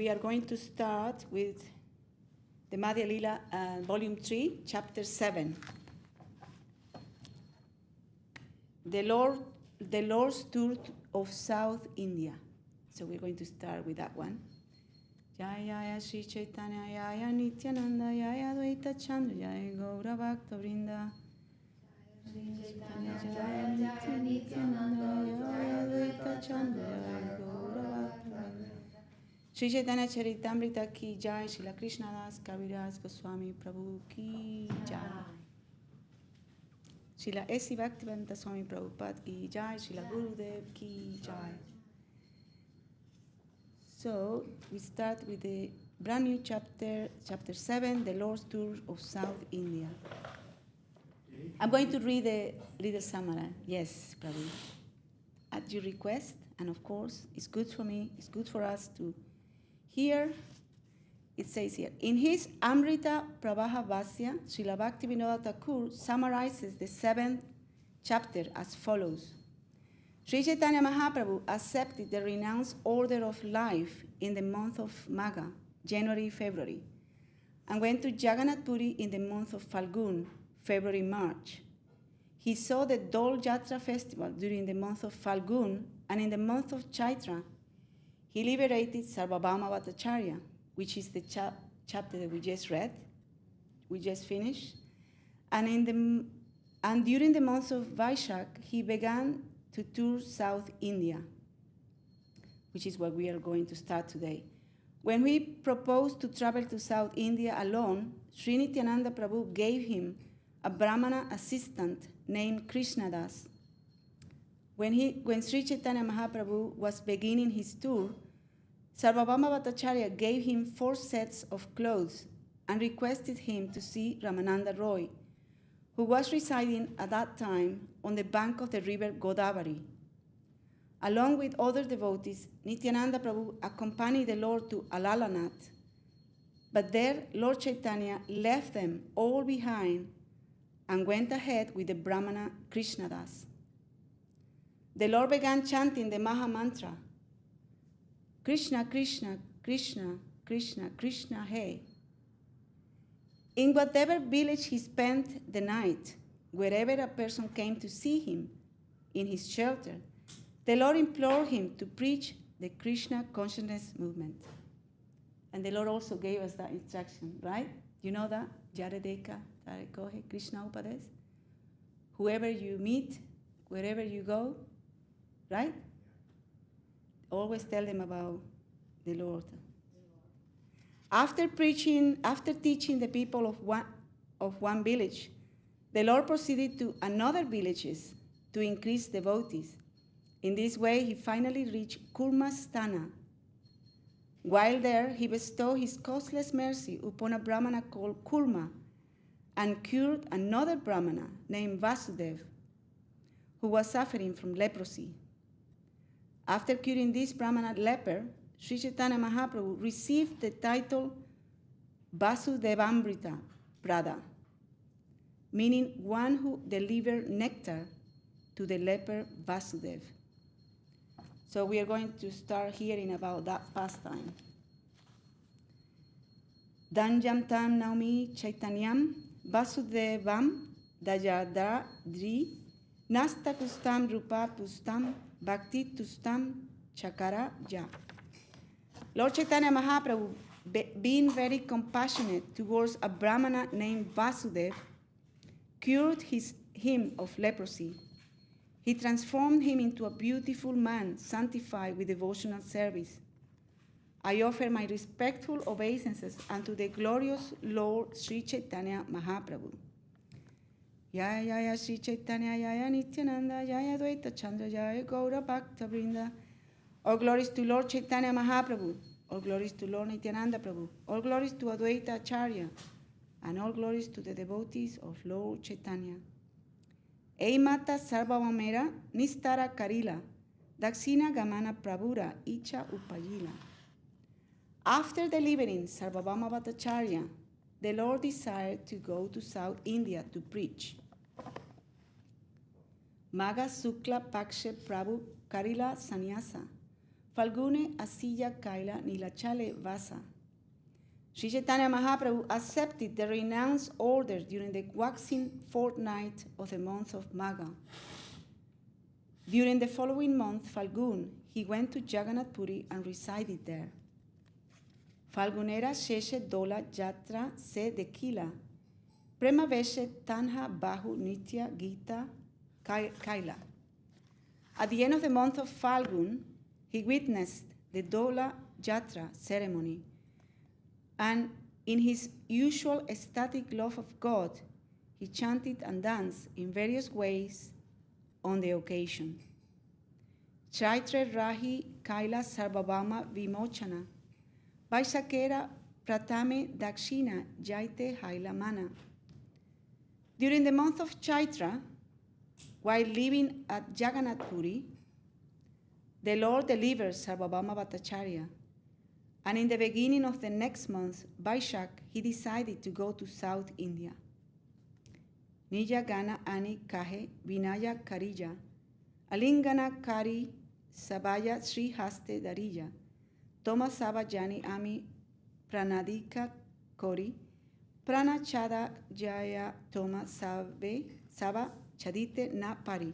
we are going to start with the Madhya Lila, Volume 3, Chapter 7. The Lord's Tour of South India. So we're going to start with that one. Jaya Sri Chaitanya Jaya Nityananda Jaya Advaita Chandra Jaya Gaura Bhakta Vrinda. Sri Chaitanya Jaya Nityananda Jaya Advaita Chandra Jaya Gaura Bhakta Vrinda. Sri Chaitanya Charitamrita ki Jai, Srila Krishna Das Kaviraj Goswami Prabhu ki Jai. Srila S.C. Bhaktivedanta Swami Prabhupada ki Jai, Srila Gurudev ki Jai. So we start with the brand new chapter, Chapter 7, the Lord's Tour of South India. I'm going to read the Little Samara. Yes, Prabhu. At your request, and of course, it's good for me, it's good for us to hear. It says here, in his Amrita Pravaha Vasya, Srila Bhaktivinoda Thakur summarizes the 7th chapter as follows. Sri Chaitanya Mahaprabhu accepted the renounced order of life in the month of Magha, January, February, and went to Jagannath Puri in the month of Falgun, February, March. He saw the Dol Yatra festival during the month of Falgun, and in the month of Chaitra, he liberated Sarvabhauma Bhattacharya, which is the chapter that we just read, we just finished. And during the month of Vaishak, he began to tour South India, which is what we are going to start today. When we proposed to travel to South India alone, Sri Nityananda Prabhu gave him a Brahmana assistant named Krishnadas. When Sri Chaitanya Mahaprabhu was beginning his tour, Sarvabhauma Bhattacharya gave him 4 sets of clothes and requested him to see Ramananda Roy, who was residing at that time on the bank of the river Godavari. Along with other devotees, Nityananda Prabhu accompanied the Lord to Alalanath, but there Lord Chaitanya left them all behind and went ahead with the Brahmana Krishnadas. The Lord began chanting the Maha Mantra, Krishna, Krishna, Krishna, Krishna, Krishna, Hey. In whatever village he spent the night, wherever a person came to see him in his shelter, the Lord implored him to preach the Krishna consciousness movement. And the Lord also gave us that instruction, right? You know that? Jaradeka, Tarekohe, Krishna Upades. Whoever you meet, wherever you go, right? Always tell them about the Lord. After teaching the people of one village, the Lord proceeded to another villages to increase devotees. In this way, he finally reached Kurma's Sthana. While there, he bestowed his causeless mercy upon a Brahmana called Kurma and cured another Brahmana named Vasudev, who was suffering from leprosy. After curing this Brahmana leper, Sri Chaitanya Mahaprabhu received the title Vasudevamrita Prada, meaning one who delivered nectar to the leper Vasudev. So we are going to start hearing about that pastime. Danjam tam naumi chaitanyam Vasudevam dajadadri nasta kustam rupa pustam bhakti tustam chakara ja. Lord Chaitanya Mahaprabhu, being very compassionate towards a Brahmana named Vasudev, cured him of leprosy. He transformed him into a beautiful man, sanctified with devotional service. I offer my respectful obeisances unto the glorious Lord Sri Chaitanya Mahaprabhu. Jaya Jaya Sri Chaitanya Jaya Nityananda Jaya Advaita Chandra Jaya Gaura Bhakta Vrinda. All glories to Lord Chaitanya Mahaprabhu. All glories to Lord Nityananda Prabhu. All glories to Advaita Acharya. And all glories to the devotees of Lord Chaitanya. Eimata Sarvavamera Nistara Karila. Daksina Gamana Prabhura Icha Upayila. After delivering Sarvabhauma Bhattacharya, the Lord desired to go to South India to preach. Magha Sukla Pakshe Prabhu Karila Sannyasa. Falgune Asiya Kaila Nilachale Vasa. Sri Chaitanya Mahaprabhu accepted the renounced order during the waxing fortnight of the month of Magha. During the following month, Falgun, he went to Jagannath Puri and resided there. Falgunera Sheshe Dola Yatra Se Dekila, Prema Veshe Tanha Bahu Nitya Gita Kaila. At the end of the month of Falgun, he witnessed the Dola Yatra ceremony, and in his usual ecstatic love of God, he chanted and danced in various ways on the occasion. Chaitre Rahi Kaila Sarvabhauma Vimochana, Vaisakera Pratame Dakshina Jaite Haila Mana. During the month of Chaitra, while living at Jagannath Puri, the Lord delivered Sarvabhauma Bhattacharya, and in the beginning of the next month, Vaishak, he decided to go to South India. Nija Gana Ani Kahe Vinaya Karija, Alingana Kari Sabaya Sri Haste Darija, Toma Saba Jani Ami Pranadika Kori, Prana Chada Jaya Toma Saba Chadite Na Pari.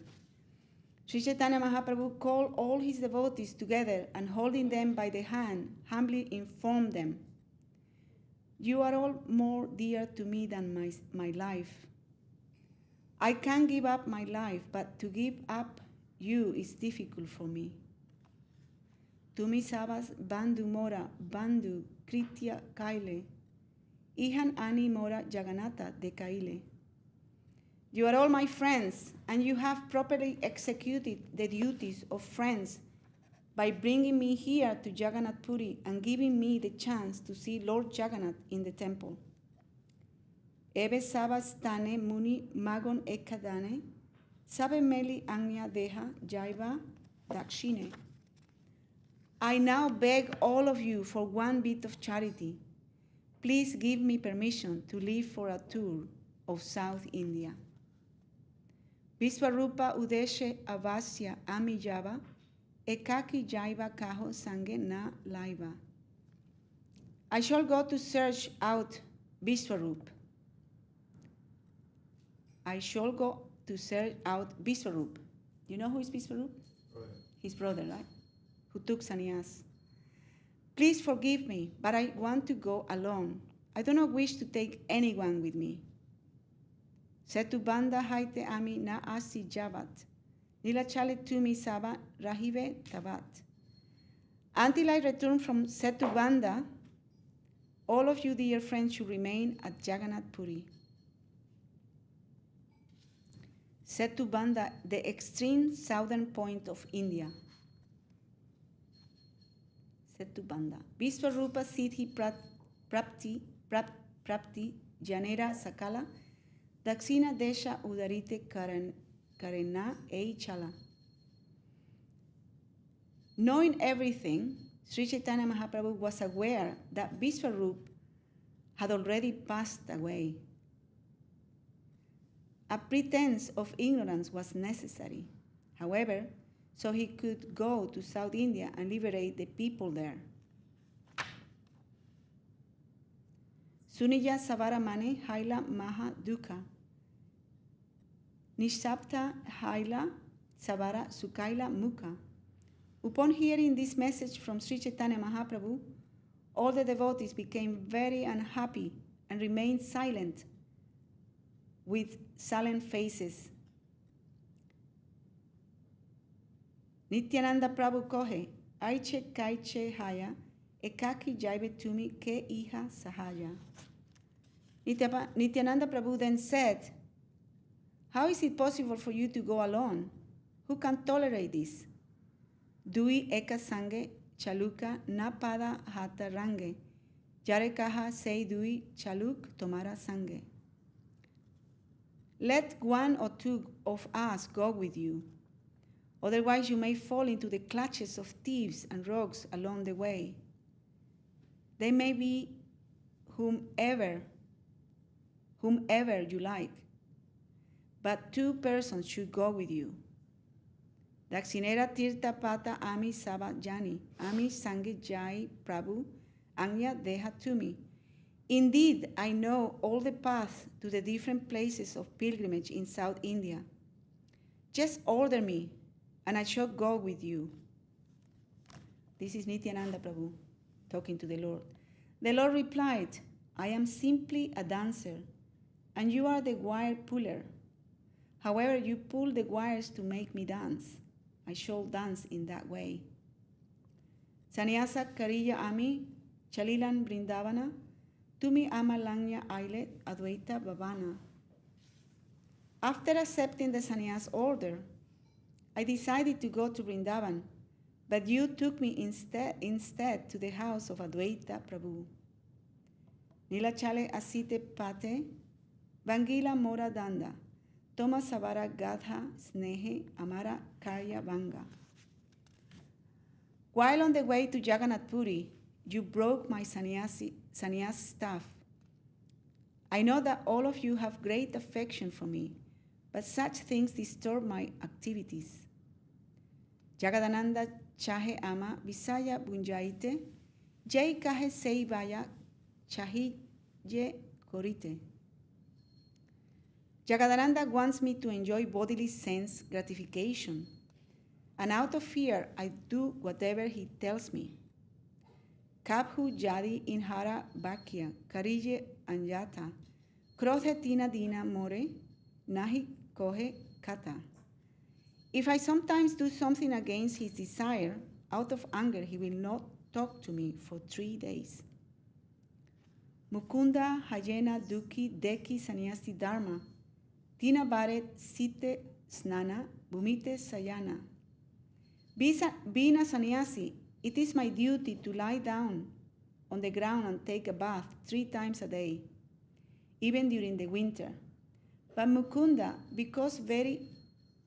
Sri Chaitanya Mahaprabhu called all his devotees together and holding them by the hand, humbly informed them, "You are all more dear to me than my life. I can give up my life, but to give up you is difficult for me. Tumi sabas bandhu mora, bandhu kritya kaile, ihan ani mora jagannatha de kaile. You are all my friends, and you have properly executed the duties of friends by bringing me here to Jagannath Puri and giving me the chance to see Lord Jagannath in the temple. Ebe sabas tane muni magon ekadane, sabe meli anya deha jaiva dakshine. I now beg all of you for one bit of charity. Please give me permission to leave for a tour of South India. Vishwarupa Udeshe Avasya Amijava, Ekaki Jaiva Kaho Sange Na Laiva. I shall go to search out Vishwarup. I shall go to search out Vishwarup. You know who is Vishwarup? Right. His brother, right? Who took sannyas. Please forgive me, but I want to go alone. I do not wish to take anyone with me. Setu banda haite ami na asi javat. Nila chale tumi saba rahive tavat. Until I return from Setu Banda, all of you dear friends should remain at Jagannath Puri. Setu Banda, the extreme southern point of India. Setu Banda. Vishwarupa Siddhi Prapti Janera Sakala Dakshina Desha Udarite Karena Eichala. Knowing everything, Sri Chaitanya Mahaprabhu was aware that Vishwarup had already passed away. A pretense of ignorance was necessary, however, so he could go to South India and liberate the people there. Suniya Savara Mane Haila Maha Dukkha. Nishapta Haila Savara Sukaila Mukha. Upon hearing this message from Sri Chaitanya Mahaprabhu, all the devotees became very unhappy and remained silent with sullen faces. Nityananda Prabhu kohe, aiche kaiche haya, ekaki jaive tumi ke iha sahaya. Nityananda Prabhu then said, "How is it possible for you to go alone? Who can tolerate this? Dui eka sange chaluka na pada hata range, jare kaha sei dui chaluk tomara sange. Let one or two of us go with you. Otherwise you may fall into the clutches of thieves and rogues along the way. They may be whomever you like, but two persons should go with you. Dakshinera tirta pata ami sava jani, ami sange jai prabhu, anya deha tumi. Indeed, I know all the paths to the different places of pilgrimage in South India. Just order me, and I shall go with you. This is Nityananda Prabhu talking to the Lord. The Lord replied, I am simply a dancer, and you are the wire puller. However, you pull the wires to make me dance. I shall dance in that way. Sannyasa Kariya Ami, Chalilan Brindavana, Tumi Amalanya Ailet Advaita Bhavana. After accepting the sannyas order, I decided to go to Vrindavan, but you took me instead to the house of Advaita Prabhu. Nilachale Asite Pate, Vangila Mora Danda, Toma Savara Gadha Snehe Amara Karya Vanga. While on the way to Jagannath Puri, you broke my sannyas staff. I know that all of you have great affection for me, but such things disturb my activities. Jagadananda chahe ama visaya bunjaite, jai kahe seivaya chahi je korite. Jagadananda wants me to enjoy bodily sense gratification, and out of fear I do whatever he tells me. Kabhu jadi inhara bakya karije anjata, krothe tina dina more, nahi kohe kata. If I sometimes do something against his desire, out of anger he will not talk to me for 3 days. Mukunda hajena duki deki sannyasi dharma, tina baret site snana bhumite sayana. Being a sannyasi, it is my duty to lie down on the ground and take a bath 3 times a day, even during the winter. But Mukunda becomes very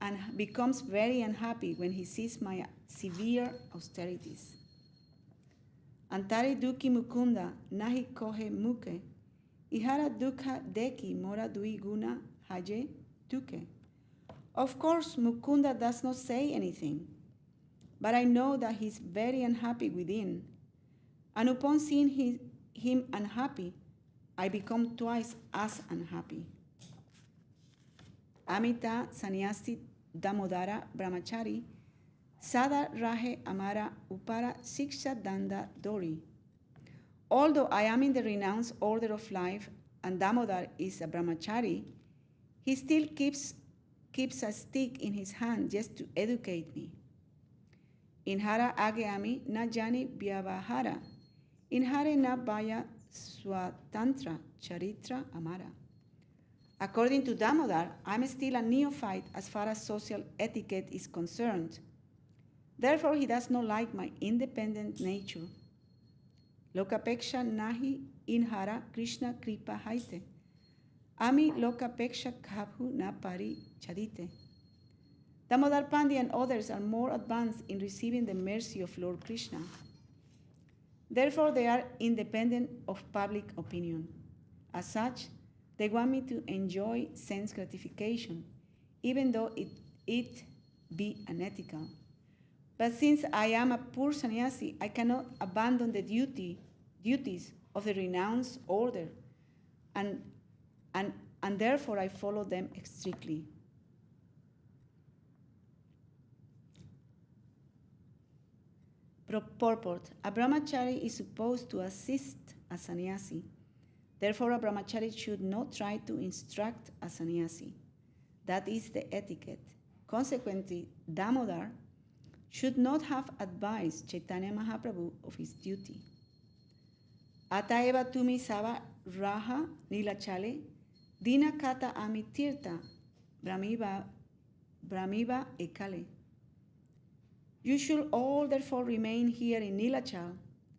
unhappy when he sees my severe austerities. Antare duki Mukunda nahi kohe muke, ihara dukha deki mora dui guna haje duke. Of course, Mukunda does not say anything, but I know that he is very unhappy within. And upon seeing him unhappy, I become twice as unhappy. Amita Sannyasi Damodara Brahmachari Sada Rahe Amara Upara Siksha Danda Dori. Although I am in the renounced order of life and Damodar is a Brahmachari, he still keeps a stick in his hand just to educate me. Inhara Ageami na jani Vyavahara, Inhare na Baya Swatantra Charitra Amara. According to Damodar, I'm still a neophyte as far as social etiquette is concerned. Therefore, he does not like my independent nature. Lokapeksha nahi inhara Krishna kripa haite. Ami lokapeksha kabhu na pari chadite. Damodar Pandey and others are more advanced in receiving the mercy of Lord Krishna. Therefore, they are independent of public opinion. As such, they want me to enjoy sense gratification, even though it be unethical. But since I am a poor sannyasi, I cannot abandon the duties of the renounced order, and therefore I follow them strictly. Purport: a brahmachari is supposed to assist a sannyasi. Therefore, a brahmachari should not try to instruct a sannyasi. That is the etiquette. Consequently, Damodar should not have advised Chaitanya Mahaprabhu of his duty. Ataeva tumi sava raha nilachale dina kata ami tirta brahmiva ekale. You should all therefore remain here in Nilachal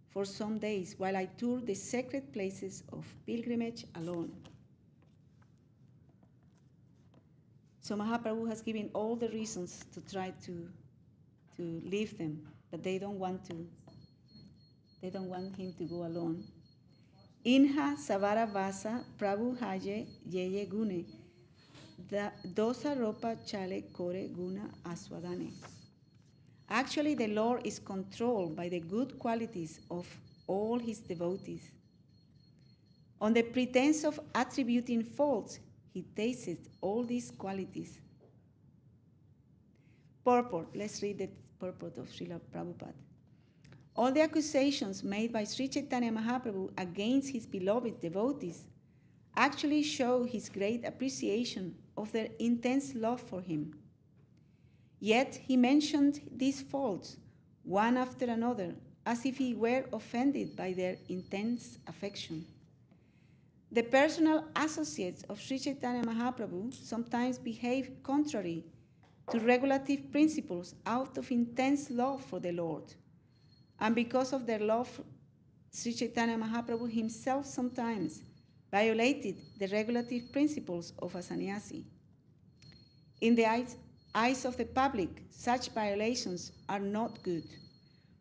for some days while I tour the sacred places of pilgrimage alone. So Mahaprabhu has given all the reasons to try to leave them, but they don't want him to go alone. Inha savara vasa prabhu haje yeye gune dosa ropa chale kore guna aswadane. Actually, the Lord is controlled by the good qualities of all his devotees. On the pretense of attributing faults, he tasted all these qualities. Purport. Let's read the purport of Srila Prabhupada. All the accusations made by Sri Chaitanya Mahaprabhu against his beloved devotees actually show his great appreciation of their intense love for him. Yet he mentioned these faults one after another as if he were offended by their intense affection. The personal associates of Sri Chaitanya Mahaprabhu sometimes behave contrary to regulative principles out of intense love for the Lord. And because of their love, Sri Chaitanya Mahaprabhu himself sometimes violated the regulative principles of a sannyasi. In the eyes of the public, such violations are not good.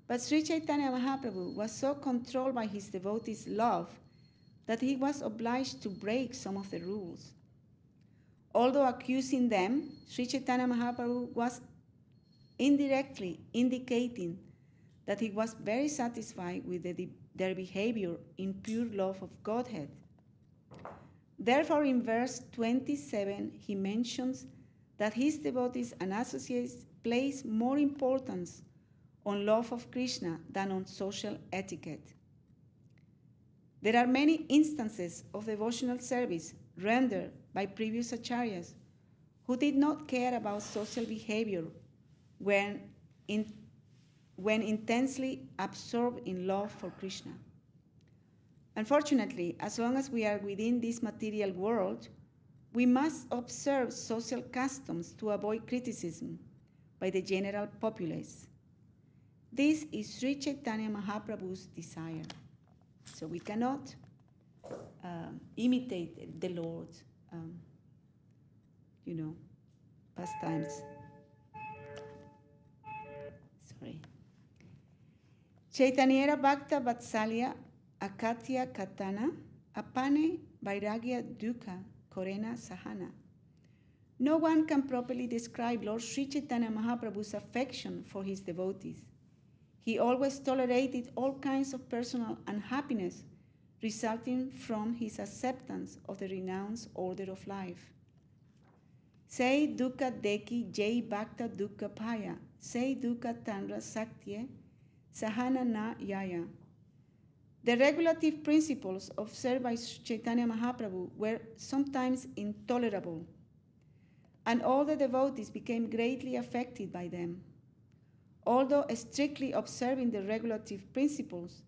But Sri Chaitanya Mahaprabhu was so controlled by his devotees' love that he was obliged to break some of the rules. Although accusing them, Sri Chaitanya Mahaprabhu was indirectly indicating that he was very satisfied with their behavior in pure love of Godhead. Therefore, in verse 27, he mentions that his devotees and associates place more importance on love of Krishna than on social etiquette. There are many instances of devotional service rendered by previous acharyas who did not care about social behavior when intensely absorbed in love for Krishna. Unfortunately, as long as we are within this material world, we must observe social customs to avoid criticism by the general populace. This is Sri Chaitanya Mahaprabhu's desire. So we cannot imitate the Lord, pastimes. Sorry. Chaitanyera Bhakta Vatsalya Akatya Katana Apane Vairagya Dukkha Korena Sahana. No one can properly describe Lord Sri Chaitanya Mahaprabhu's affection for his devotees. He always tolerated all kinds of personal unhappiness resulting from his acceptance of the renounced order of life. Say dukkha deki jai bhakta dukkha paya, say dukkha tanra saktye, sahana na yaya. The regulative principles observed by Chaitanya Mahaprabhu were sometimes intolerable, and all the devotees became greatly affected by them. Although strictly observing the regulative principles,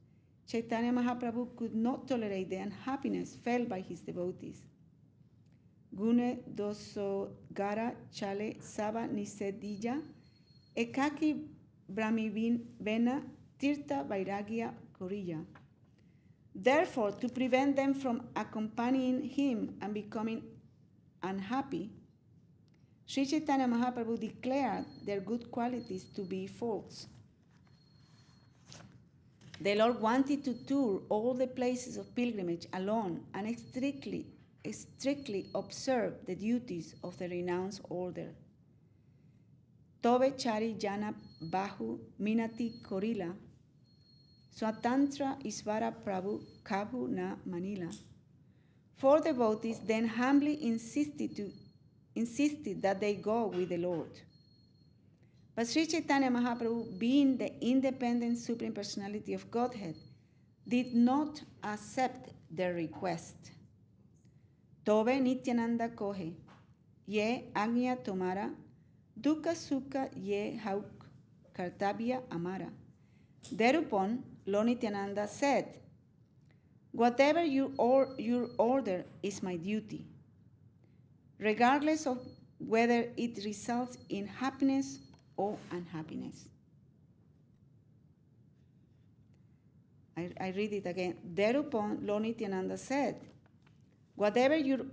Chaitanya Mahaprabhu could not tolerate the unhappiness felt by his devotees. Gune doso gara chale saba nisedija ekaki brahmivena tirtha vairagya korija. Therefore, to prevent them from accompanying him and becoming unhappy, Sri Chaitanya Mahaprabhu declared their good qualities to be faults. The Lord wanted to tour all the places of pilgrimage alone and strictly observe the duties of the renounced order. Tobe chari jana bahu minati korila, swatantra isvara prabhu kabhu na manila. Four devotees then humbly insisted that they go with the Lord. But Sri Chaitanya Mahaprabhu, being the independent Supreme Personality of Godhead, did not accept their request. Tobe Nityananda kohe, ye agnya tomara, dukkha sukha ye hauk, kartabya amara. Thereupon, Lord Nityananda said, whatever your order is my duty, regardless of whether it results in happiness or unhappiness. I read it again. Thereupon, Lord Nityananda said, whatever your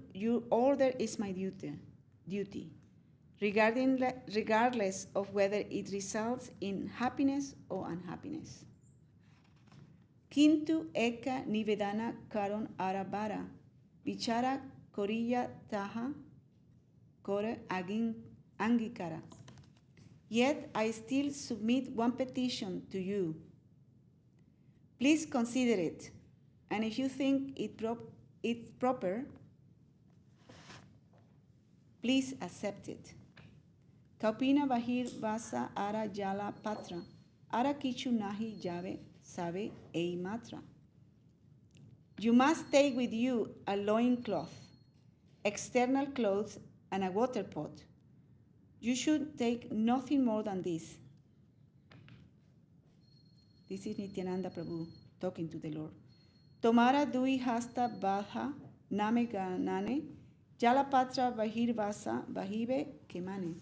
order is my duty, regardless of whether it results in happiness or unhappiness. Kintu eka nivedana karon arabara, vichara koriya taha kore angikara. Yet I still submit one petition to you. Please consider it, and if you think it's proper, please accept it. Kaupina bahir vasa ara jala patra, ara kichu nahi jave sabe ei matra. You must take with you a loincloth, external clothes, and a water pot. You should take nothing more than this. This is Nityananda Prabhu talking to the Lord. Tomara dui hasta baha name ganane, jalapatra bahir vasa bahibe kemane.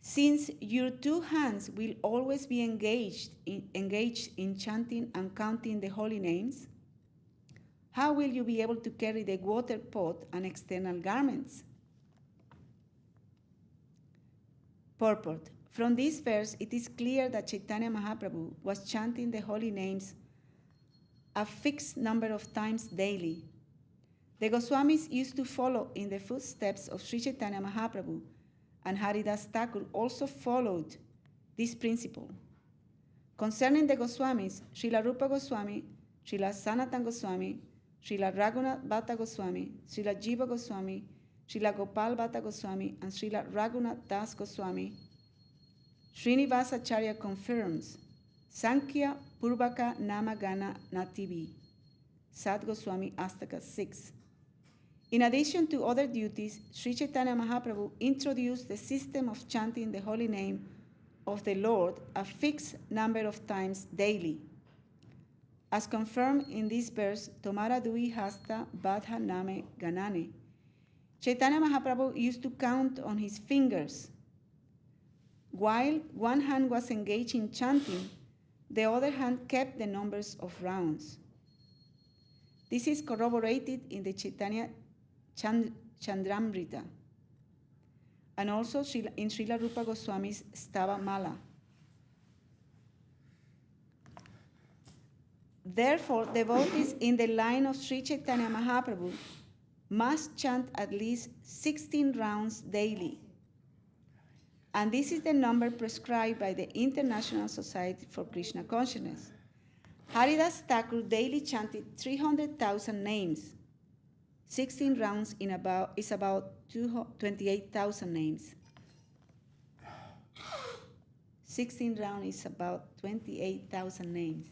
Since your two hands will always be engaged in chanting and counting the holy names, how will you be able to carry the water pot and external garments? Purport. From this verse, it is clear that Chaitanya Mahaprabhu was chanting the holy names a fixed number of times daily. The Goswamis used to follow in the footsteps of Sri Chaitanya Mahaprabhu, and Haridas Thakur also followed this principle. Concerning the Goswamis, Srila Rupa Goswami, Srila Sanatana Goswami, Srila Raghunath Bhatta Goswami, Srila Jiva Goswami, Srila Gopal Bhatta Goswami, and Srila Raghunath Das Goswami, Srinivasa Acharya confirms Sankhya Purvaka Nama Gana Nativi, Sat Goswami Astaka 6. In addition to other duties, Sri Chaitanya Mahaprabhu introduced the system of chanting the holy name of the Lord a fixed number of times daily. As confirmed in this verse, Tomara Dui Hasta Badha Name Ganane, Chaitanya Mahaprabhu used to count on his fingers. While one hand was engaged in chanting, the other hand kept the numbers of rounds. This is corroborated in the Chaitanya Chandramrita and also in Srila Rupa Goswami's Stava Mala. Therefore, devotees in the line of Sri Chaitanya Mahaprabhu must chant at least 16 rounds daily. And this is the number prescribed by the International Society for Krishna Consciousness. Haridas Thakur daily chanted 300,000 names. 16 rounds is about 28,000 names. 16 rounds is about 28,000 names.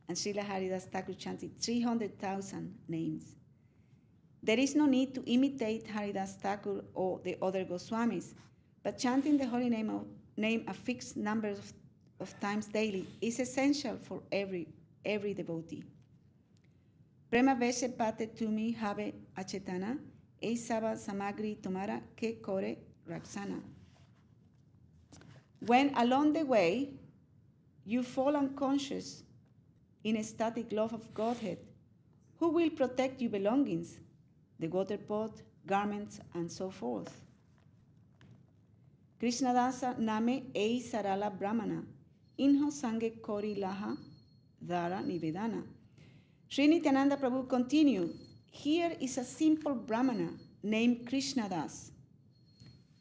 And Srila Haridas Thakur chanted 300,000 names. There is no need to imitate Haridas Thakur or the other Goswamis, but chanting the holy name a fixed number of times daily is essential for every devotee. Prema veshe pate tumi habe achetana, ei saba samagri tomara ke kore raksana. When along the way you fall unconscious in ecstatic love of Godhead, who will protect your belongings? The water pot, garments, and so forth. Krishnadasa name ei sarala brahmana, inho sange kori laha dara nivedana. Sri Nityananda Prabhu continued, here is a simple brahmana named Krishnadas.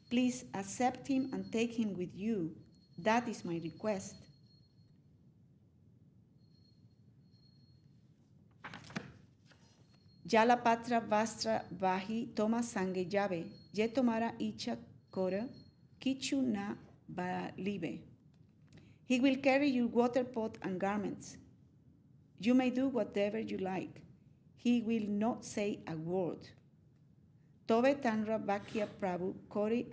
Please accept him and take him with you. That is my request. Jala patra vastra vahi toma sange jave, je tomara icha kora, kichu na balibe. He will carry your water pot and garments. You may do whatever you like. He will not say a word. Tobe tanra vakya prabhu kori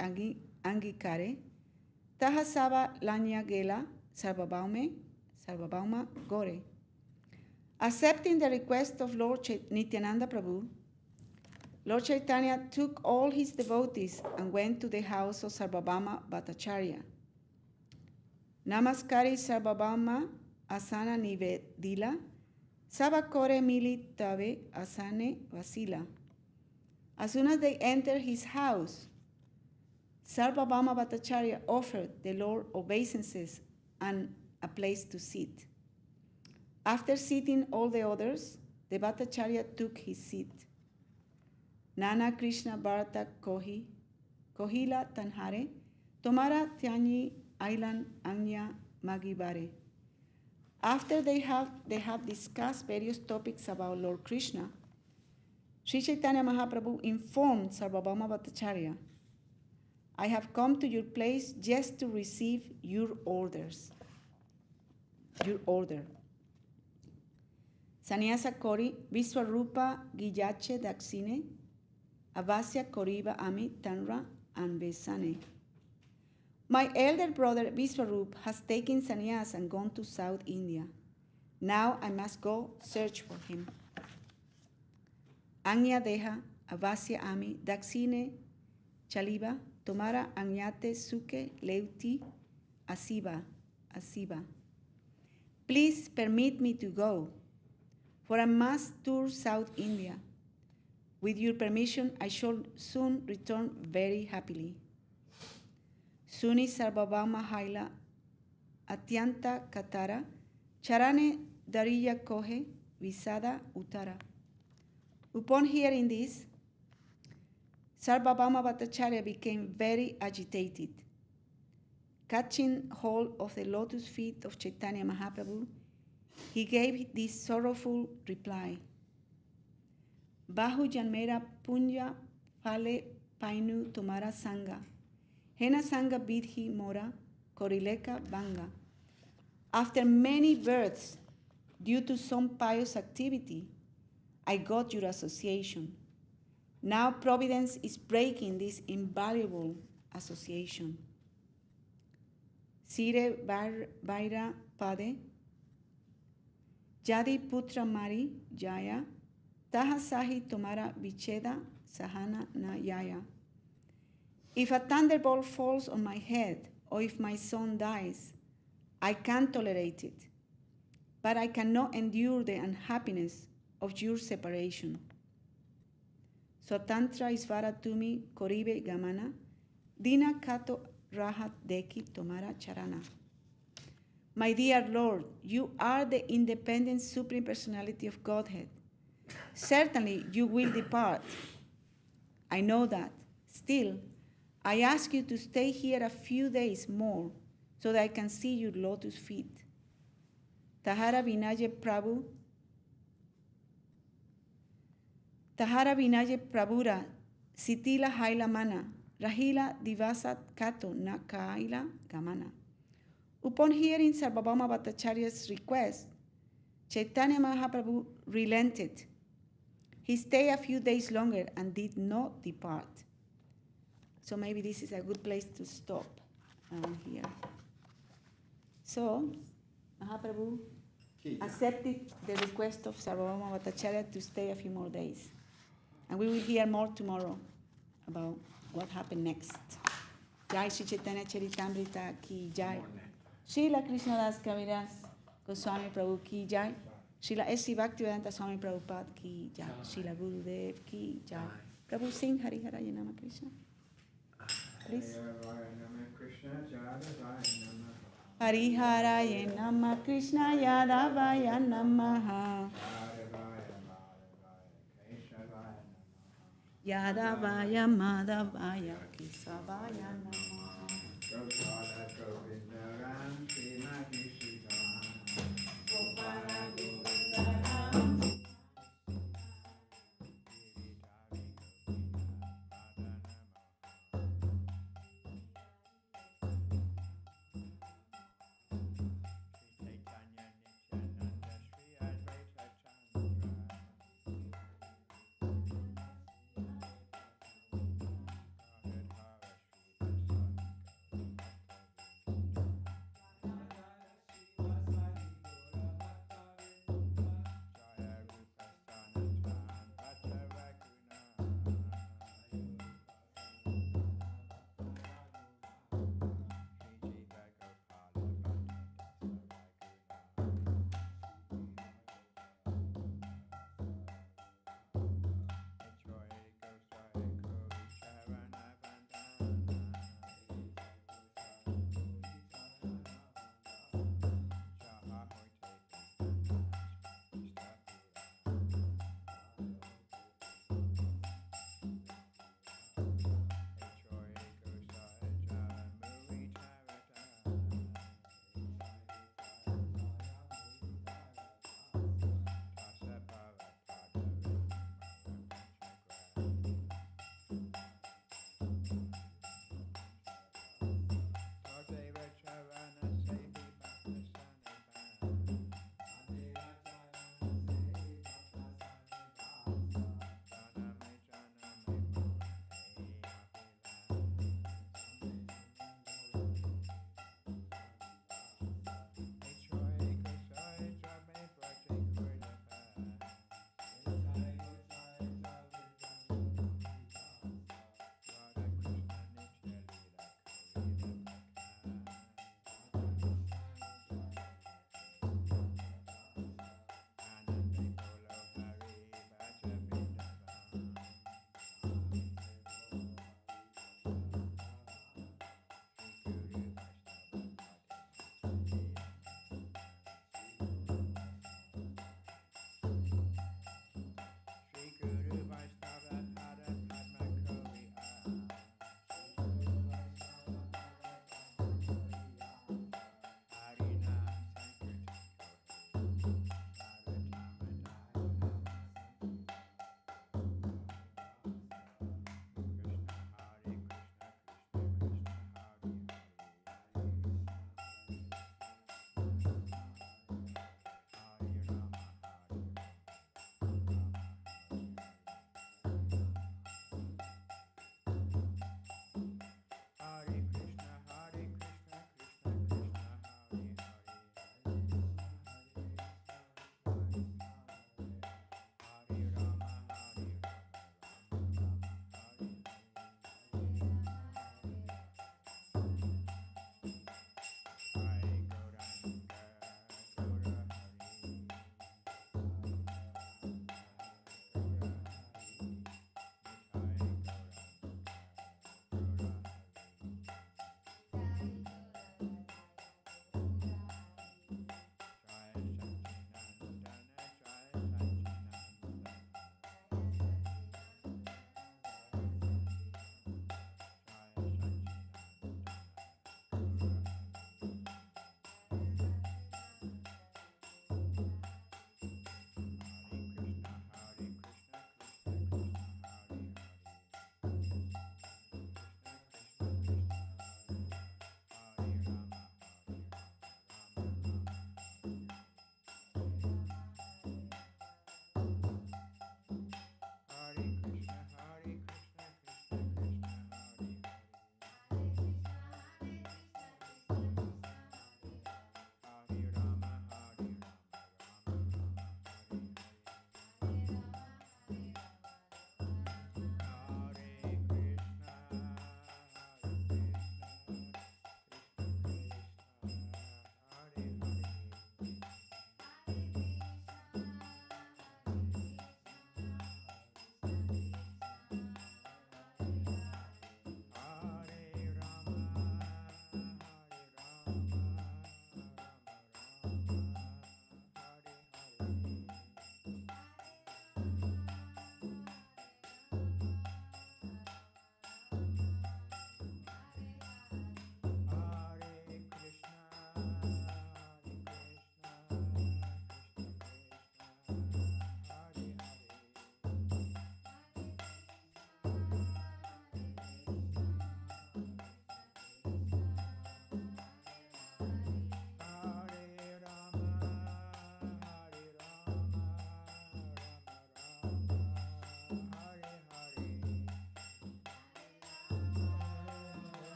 angikare, tahasava lanya gela sarvabhauma gore. Accepting the request of Lord Nityananda Prabhu, Lord Chaitanya took all his devotees and went to the house of Sarvabhauma Bhattacharya. Namaskari Sarvabhauma asana nivedila, sabakore mili tabe asane vasila. As soon as they entered his house, Sarvabhauma Bhattacharya offered the Lord obeisances and a place to sit. After seating all the others, the Bhattacharya took his seat. Nana Krishna Bharata Kohi, Kohila Tanhare, Tomara Tyani Ailan Anya Magibare. After they have discussed various topics about Lord Krishna, Sri Chaitanya Mahaprabhu informed Sarvabhauma Bhattacharya, I have come to your place just to receive your orders. Your order. Sannyasa Kori Viswarupa Giyache Daksine, Avasya Koriba Ami Tanra and Besane. My elder brother Viswarup has taken sannyas and gone to South India. Now I must go search for him. Anya Deha, Avasya Ami, Daksine, Chaliba, Tomara Anyate Suke, Leuti, Asiba. Please permit me to go, for I must tour South India. With your permission, I shall soon return very happily. Suni Sarvabhauma Haila, Atyanta Katara, Charane Dariya Kohe, Visada Uttara. Upon hearing this, Sarvabhauma Bhattacharya became very agitated. Catching hold of the lotus feet of Chaitanya Mahaprabhu, he gave this sorrowful reply. Bahu Janmera Punya Phale Painu Tomara Sangha. Hena Sangha Bidhi Mora Korileka Banga. After many births, due to some pious activity, I got your association. Now Providence is breaking this invaluable association. Sire Vaira Pade, Jadi Putra Mari Jaya, Taha Sahi Tomara Vicheda Sahana Na Yaya. If a thunderbolt falls on my head, or if my son dies, I can't tolerate it, but I cannot endure the unhappiness of your separation. Swatantra Isvara Tumi Koribe Gamana, Dina Kato Rahat Deki Tomara Charana. My dear Lord, you are the independent Supreme Personality of Godhead. Certainly you will depart. I know that. Still, I ask you to stay here a few days more so that I can see your lotus feet. Tahara Vinaye Prabhura, Sitila Haila Mana, Rahila Divasat Kato Nakaila Gamana. Upon hearing Sarvabhauma Bhattacharya's request, Chaitanya Mahaprabhu relented. He stayed a few days longer and did not depart. So maybe this is a good place to stop here. So Mahaprabhu accepted the request of Sarvabhauma Bhattacharya to stay a few more days. And we will hear more tomorrow about what happened next. Jai Shri Chaitanya Charitamrita ki jai. Srila Krishnadas Kaviraj Goswami Prabhu ki jai. Srila S.C. Bhaktivedanta Swami Prabhupada ki jai. Srila Gurudev ki jai. Prabhu sing Hari Haraya Nama Krishna. Please. Hari Haraya Nama Krishna Yadavaya Namaha. Yadavaya Madhavaya Kesavaya Namaha.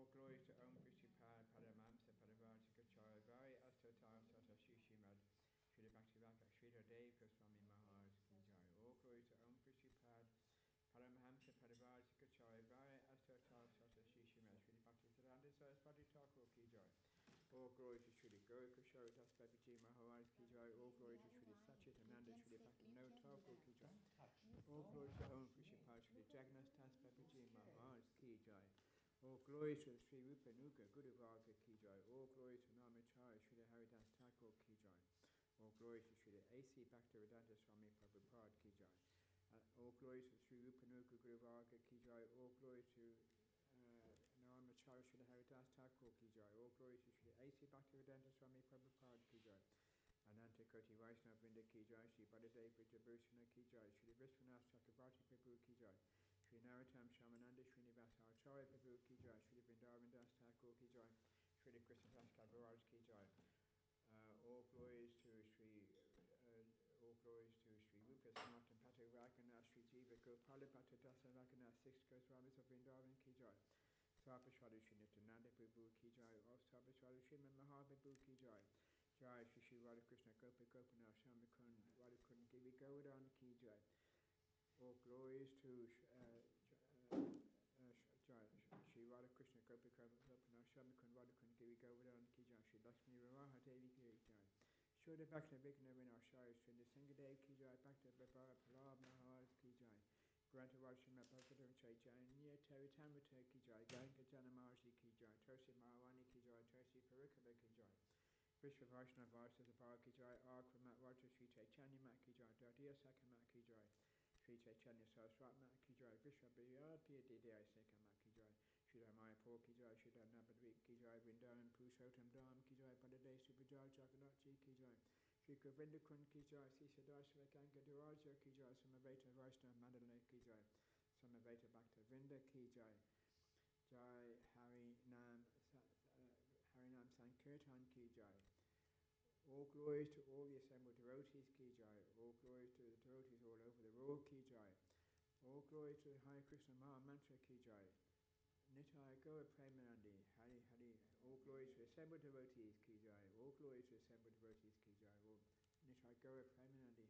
All glory to Om Prishipad, Paramamsa, Paravarsika Charavari, Astatar, Sata Shishimad, Sri Bhaktivaka, Sri Dev Goswami Maharaj Ki Jai. All glory to Om Prishipad, Paramhamsa, Paravarsika Charavari, Astatar, Sata Shishimad, Sri Bhaktivaka Saraswati Thakur Ki Jai. All glory to Sri Gaurika Sharidas Babaji Maharaj Ki Jai. All glory to Sri Sachit Ananda, Sri Bhaktivinoda Thakur Ki Jai. All glory to Om Prishipad, Sri Jagannath Das Babaji Maharaj Ki Jai. All glory to Sri Rupanuga Guru Varga Ki Jai. All glory to Namacharya Sri Haridas Thakur Ki Jai. All glory to Sri A.C. Bhaktivedanta Swami Prabhupada Ki Jai. All glory to Sri Rupanuga Guru Varga Ki Jai. All glory to Namacharya Sri Haridas Thakur Ki Jai. All glory to Sri A.C. Bhaktivedanta Swami Prabhupada Ki Jai. Ananta Koti Vaishnava Vrinda Ki Jai. Sri Baladev Vidyabhusana Ki Jai. Sri Vishwanath Chakravarti Prabhu Ki Jai. Sri Narottam Shamananda Srinivasa Acharya Prabhu Ki Jai. Sri Vrindavan Das Thakur Ki Jai. Sri Krishna Das Kaviraj Ki Jai. All glories to Sri Rupa Sanatan Pata Raghunath Sri Jiva Gopala Bhatta Dasa Raghunath Six Goswamis of Vrindavan Ki Jai. Sarvashwara Sri Nityananda Prabhu Ki Jai. Of Sarvashwara Sri Mahaprabhu Ki Jai. Jai Shri Shri Radha Krishna Gopa Gopinath Shamakun Radhakun Givi Govardhan Ki Jai. All glories to Shri Radha Krishna Gopa Gopinath Shamakun Radhakun Givi Govardhan Ki Jai. Shri Lakshmi Viraha Devi Ki Jai. Shri Bhakta Vigna Vinashaya Sri Nisingadev Ki Jai. Bhakta Vibhara Palab Maharaj Ki Jai. Granta Vajshima Bhakta Chai Jai. Nia Taritamata Ki Jai. Ganka Janamaji Ki Jai. Tosi Maharani Ki Jai. Tosi Parikala Ki Jai. Vishwa Vaishnava Varsasapara Ki Jai, Akramat Raja Sri Chaitanya Mat Ki Jai, Dadiya Sakamat Ki Jai, Sri Chaitanya Saraswat Mat Ki Jai, Vishwa Biyadpiya Didya Sekamat Ki Jai, Sri Mayapur Ki Jai, Sri Nabadvip Ki Jai, Vrindavan Purushottam Dham Ki Jai, Padade Subhajal Jagannath Ji Ki Jai, Sri Govinda Kund Ki Jai, Sri Sadashva Ganga Duraja Ki Jai, Samaveta Vaishnava Mandalay Ki Jai, Samaveta Bhakta Vrinda Ki Jai, Jai Harinam Sankirtan Ki Jai. All glories to all the assembled devotees Ki Jai. All glories to the devotees all over the world Ki Jai. All glory to the Hare Krishna Maha Mantra Ki Jai. Nitai Gaura Premanandi Hari Hari. All glories to assembled devotees Ki Jai. All glories to assembled devotees Ki Jai. All Nitai Gaura Premanandi